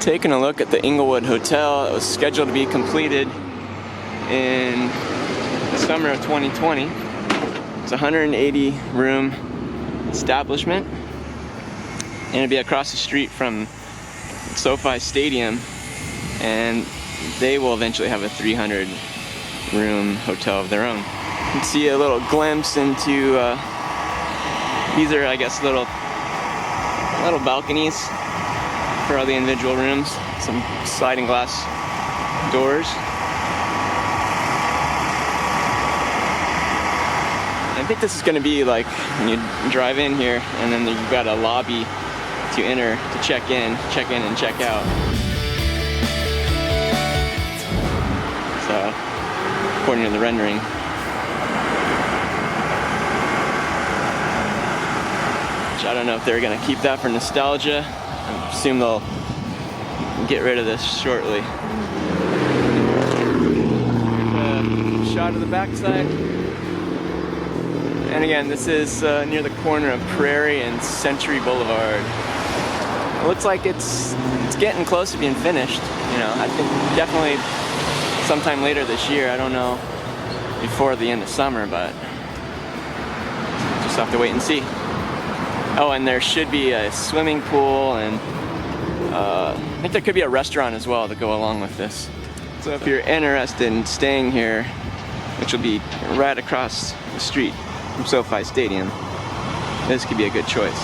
Taking a look at the Inglewood Hotel. It was scheduled to be completed in the summer of 2020. It's a 180 room establishment, and it'll be across the street from SoFi Stadium, and they will eventually have a 300 room hotel of their own. You can see a little glimpse into these are, I guess, little balconies for all the individual rooms, some sliding glass doors. I think this is going to be like when you drive in here, and then you've got a lobby to enter to check in and check out. So, according to the rendering. Which I don't know if they're going to keep that for nostalgia. I assume they'll get rid of this shortly. Here's a shot of the backside. And again, this is near the corner of Prairie and Century Boulevard. It looks like it's getting close to being finished. You know, I think definitely sometime later this year. I don't know, before the end of summer, but just have to wait and see. Oh, and there should be a swimming pool, and I think there could be a restaurant as well to go along with this. So if you're interested in staying here, which will be right across the street from SoFi Stadium, this could be a good choice.